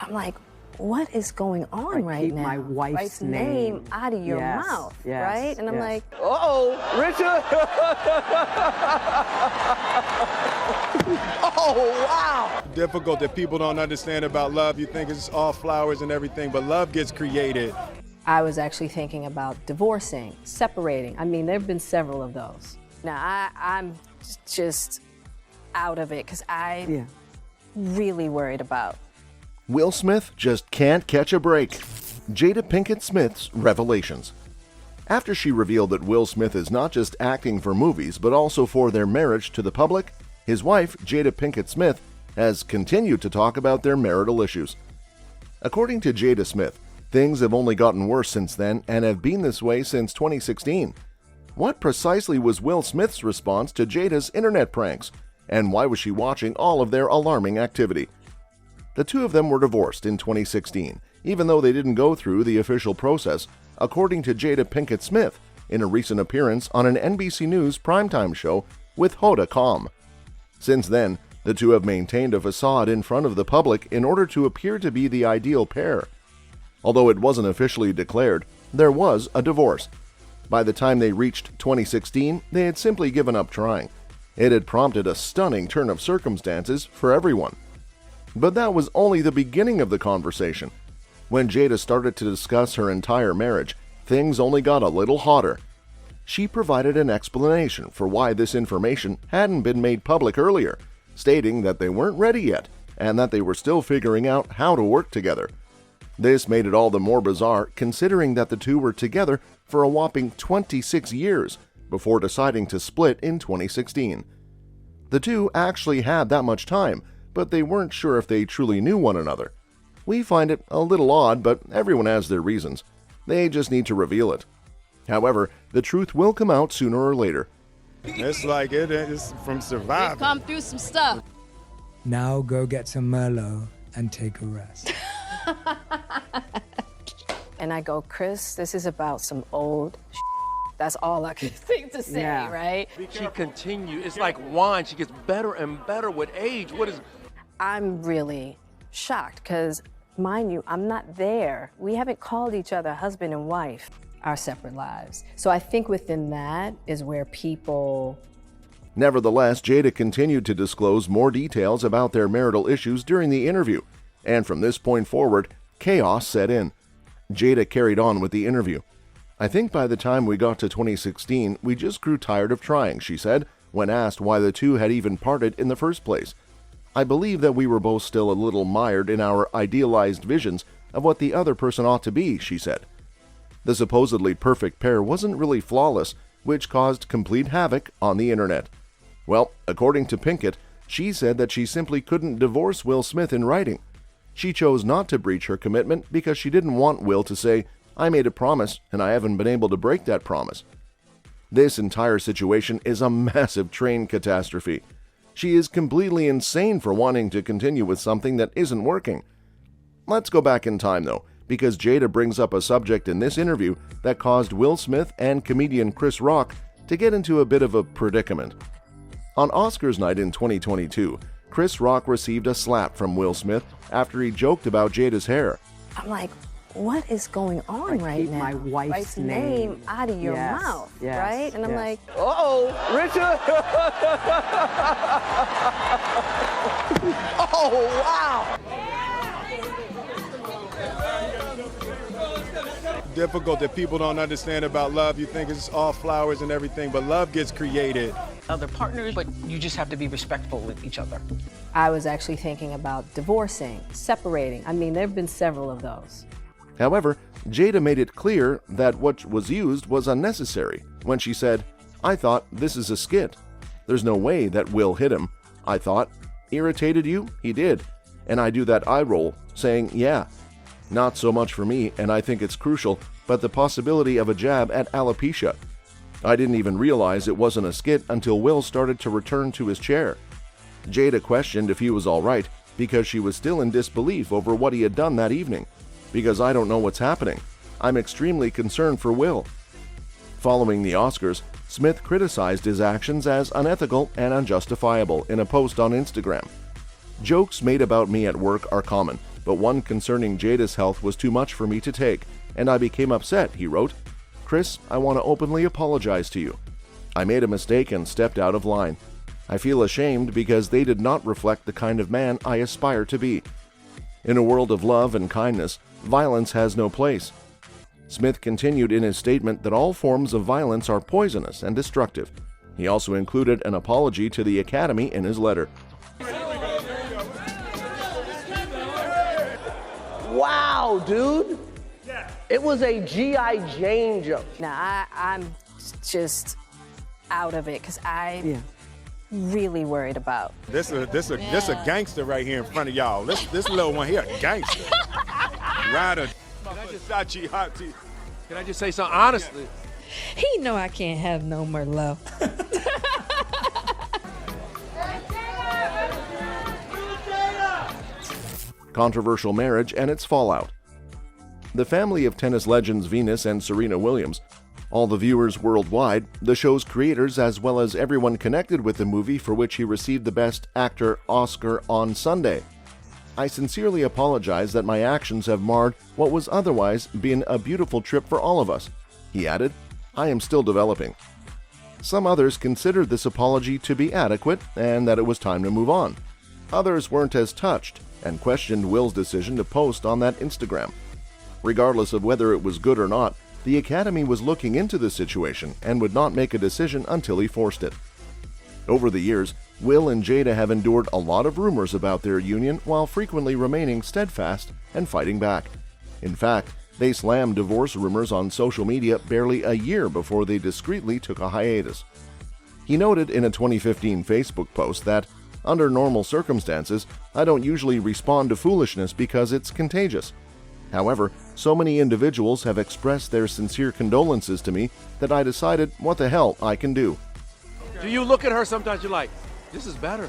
I'm like, what is going on right keep now? my wife's name out of your Yes, mouth, yes, right? And I'm yes. like, Uh-oh, Richard! Oh, wow! Difficult that people don't understand about love. You think it's all flowers and everything, but love gets created. I was actually thinking about divorcing, separating. I mean, there have been several of those. Now, I'm just out of it because I'm really worried about. Will Smith just can't catch a break. Jada Pinkett Smith's revelations. After she revealed that Will Smith is not just acting for movies, but also for their marriage to the public, his wife, Jada Pinkett Smith, has continued to talk about their marital issues. According to Jada Smith, things have only gotten worse since then and have been this way since 2016. What precisely was Will Smith's response to Jada's internet pranks? And why was she watching all of their alarming activity? The two of them were divorced in 2016, even though they didn't go through the official process, according to Jada Pinkett Smith in a recent appearance on an NBC News primetime show with Hoda Kotb. Since then, the two have maintained a facade in front of the public in order to appear to be the ideal pair. Although it wasn't officially declared, there was a divorce. By the time they reached 2016, they had simply given up trying. It had prompted a stunning turn of circumstances for everyone. But that was only the beginning of the conversation. When Jada started to discuss her entire marriage, things only got a little hotter. She provided an explanation for why this information hadn't been made public earlier, stating that they weren't ready yet and that they were still figuring out how to work together. This made it all the more bizarre considering that the two were together for a whopping 26 years before deciding to split in 2016. The two actually had that much time, but they weren't sure if they truly knew one another. We find it a little odd, but everyone has their reasons. They just need to reveal it. However, the truth will come out sooner or later. It's like it is from surviving. We've come through some stuff. Now go get some Merlot and take a rest. And I go, Chris, this is about some old That's all I can think to say, right? She continues. It's like wine. She gets better and better with age. What is... I'm really shocked because, mind you, I'm not there. We haven't called each other husband and wife, our separate lives. So I think within that is where people... Nevertheless, Jada continued to disclose more details about their marital issues during the interview, and from this point forward, chaos set in. Jada carried on with the interview. I think by the time we got to 2016, we just grew tired of trying, she said, when asked why the two had even parted in the first place. I believe that we were both still a little mired in our idealized visions of what the other person ought to be, she said. The supposedly perfect pair wasn't really flawless, which caused complete havoc on the internet. Well, according to Pinkett, she said that she simply couldn't divorce Will Smith in writing. She chose not to breach her commitment because she didn't want Will to say, "I made a promise and I haven't been able to break that promise." This entire situation is a massive train catastrophe. She is completely insane for wanting to continue with something that isn't working. Let's go back in time though, because Jada brings up a subject in this interview that caused Will Smith and comedian Chris Rock to get into a bit of a predicament. On Oscars night in 2022, Chris Rock received a slap from Will Smith after he joked about Jada's hair. I'm like, what is going on right keep now? my wife's name out of your Yes, mouth, yes, right? And I'm yes. like, Uh-oh, Richard! Oh, wow! Difficult that people don't understand about love. You think it's all flowers and everything, but love gets created. Other partners, but you just have to be respectful with each other. I was actually thinking about divorcing, separating. I mean, there have been several of those. However, Jada made it clear that what was used was unnecessary when she said, "I thought this is a skit. There's no way that Will hit him. I thought, irritated you? He did. And I do that eye roll, saying, yeah. Not so much for me, and I think it's crucial, but the possibility of a jab at alopecia. I didn't even realize it wasn't a skit until Will started to return to his chair." Jada questioned if he was all right because she was still in disbelief over what he had done that evening. "Because I don't know what's happening. I'm extremely concerned for Will." Following the Oscars, Smith criticized his actions as unethical and unjustifiable in a post on Instagram. "Jokes made about me at work are common, but one concerning Jada's health was too much for me to take, and I became upset, he wrote. Chris, I want to openly apologize to you. I made a mistake and stepped out of line. I feel ashamed because they did not reflect the kind of man I aspire to be. In a world of love and kindness, violence has no place. Smith continued in his statement that all forms of violence are poisonous and destructive. He also included an apology to the Academy in his letter. Wow, dude. It was a G.I. Jane jump. Now, I'm just out of it because I really worried about. This a gangster right here in front of y'all. This little one here, a gangster. Rider. Can I just say something honestly? He know I can't have no more love. Controversial marriage and its fallout. The family of tennis legends Venus and Serena Williams, all the viewers worldwide, the show's creators, as well as everyone connected with the movie for which he received the Best Actor Oscar on Sunday. I sincerely apologize that my actions have marred what was otherwise been a beautiful trip for all of us. He added, I am still developing. Some others considered this apology to be adequate and that it was time to move on. Others weren't as touched and questioned Will's decision to post on that Instagram. Regardless of whether it was good or not, the Academy was looking into the situation and would not make a decision until he forced it. Over the years, Will and Jada have endured a lot of rumors about their union while frequently remaining steadfast and fighting back. In fact, they slammed divorce rumors on social media barely a year before they discreetly took a hiatus. He noted in a 2015 Facebook post that, under normal circumstances, I don't usually respond to foolishness because it's contagious. However, so many individuals have expressed their sincere condolences to me that I decided what the hell I can do. Do you look at her sometimes you're like, this is better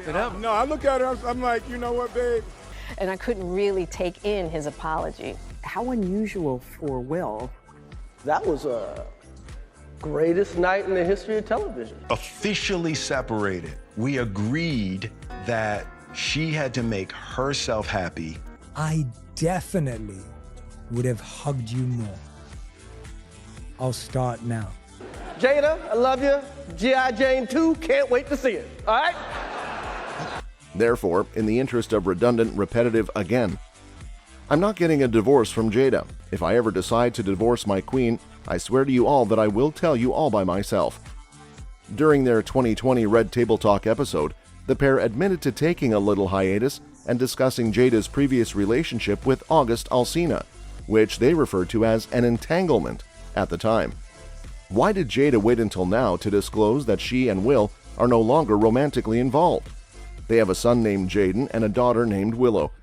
than ever? No, I look at her, I'm like, you know what, babe? And I couldn't really take in his apology. How unusual for Will. That was a greatest night in the history of television. Officially separated. We agreed that she had to make herself happy. I definitely would have hugged you more. I'll start now. Jada, I love you. G.I. Jane 2, can't wait to see it. All right? Therefore, in the interest of redundant, repetitive again, I'm not getting a divorce from Jada. If I ever decide to divorce my queen, I swear to you all that I will tell you all by myself. During their 2020 Red Table Talk episode, the pair admitted to taking a little hiatus and discussing Jada's previous relationship with August Alsina, which they referred to as an entanglement at the time. Why did Jada wait until now to disclose that she and Will are no longer romantically involved? They have a son named Jaden and a daughter named Willow.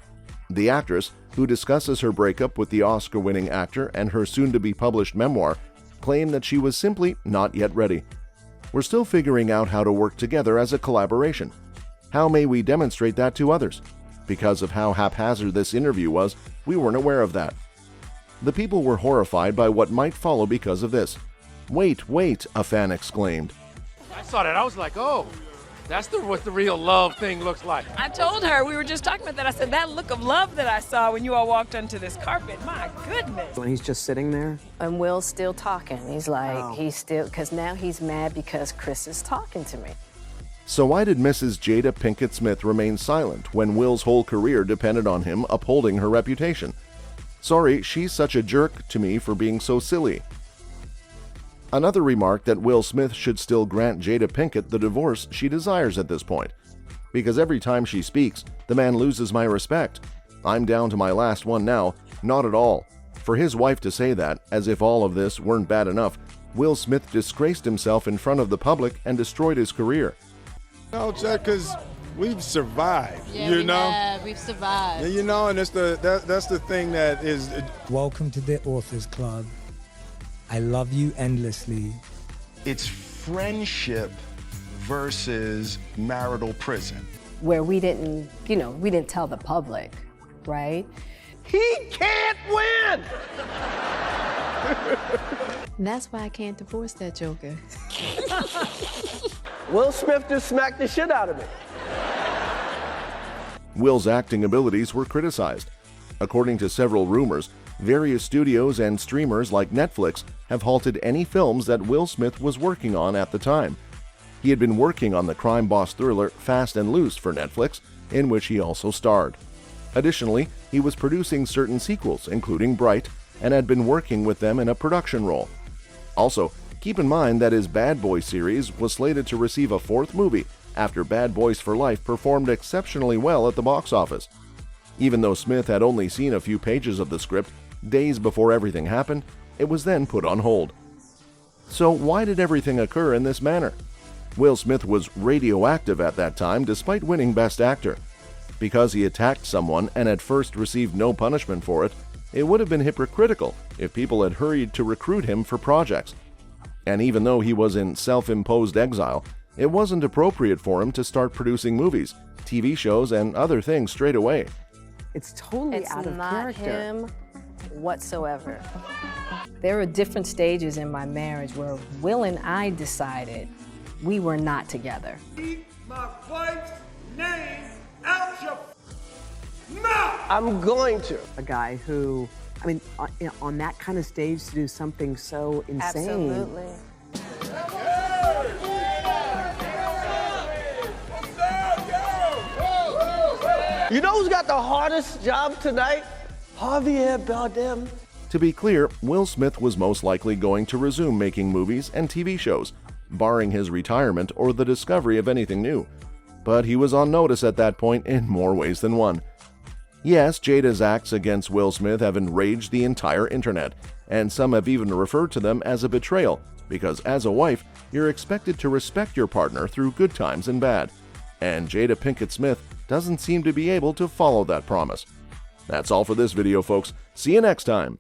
The actress, who discusses her breakup with the Oscar-winning actor and her soon-to-be-published memoir, claimed that she was simply not yet ready. We're still figuring out how to work together as a collaboration. How may we demonstrate that to others? Because of how haphazard this interview was, we weren't aware of that. The people were horrified by what might follow because of this. Wait, wait, a fan exclaimed. I saw that, I was like, oh, that's what the real love thing looks like. I told her, we were just talking about that. I said, that look of love that I saw when you all walked onto this carpet, my goodness. When he's just sitting there? And Will's still talking. He's like, he's still, because now he's mad because Chris is talking to me. So why did Mrs. Jada Pinkett Smith remain silent when Will's whole career depended on him upholding her reputation? Sorry, she's such a jerk to me for being so silly. Another remarked that Will Smith should still grant Jada Pinkett the divorce she desires at this point. Because every time she speaks, the man loses my respect. I'm down to my last one now, not at all. For his wife to say that, as if all of this weren't bad enough, Will Smith disgraced himself in front of the public and destroyed his career. No, Chuck, because we've survived, We've survived. You know, and that's the thing that is... Welcome to the Authors Club. I love you endlessly. It's friendship versus marital prison. Where we didn't, we didn't tell the public, right? He can't win! And that's why I can't divorce that joker. Will Smith just smacked the shit out of me. Will's acting abilities were criticized. According to several rumors, various studios and streamers like Netflix have halted any films that Will Smith was working on at the time. He had been working on the crime boss thriller Fast and Loose for Netflix, in which he also starred. Additionally, he was producing certain sequels, including Bright, and had been working with them in a production role. Also, keep in mind that his Bad Boys series was slated to receive a fourth movie after Bad Boys for Life performed exceptionally well at the box office. Even though Smith had only seen a few pages of the script days before everything happened, it was then put on hold. So why did everything occur in this manner? Will Smith was radioactive at that time despite winning Best Actor. Because he attacked someone and at first received no punishment for it, it would have been hypocritical if people had hurried to recruit him for projects. And even though he was in self-imposed exile, it wasn't appropriate for him to start producing movies, TV shows, and other things straight away. It's totally out of character. It's not him whatsoever. There were different stages in my marriage where Will and I decided we were not together. Keep my wife's name out your mouth! I'm going to. A guy who, I mean, on that kind of stage to do something so insane. Absolutely. You know who's got the hardest job tonight? Javier Bardem. To be clear, Will Smith was most likely going to resume making movies and TV shows, barring his retirement or the discovery of anything new. But he was on notice at that point in more ways than one. Yes, Jada's acts against Will Smith have enraged the entire internet, and some have even referred to them as a betrayal, because as a wife, you're expected to respect your partner through good times and bad. And Jada Pinkett Smith doesn't seem to be able to follow that promise. That's all for this video, folks. See you next time.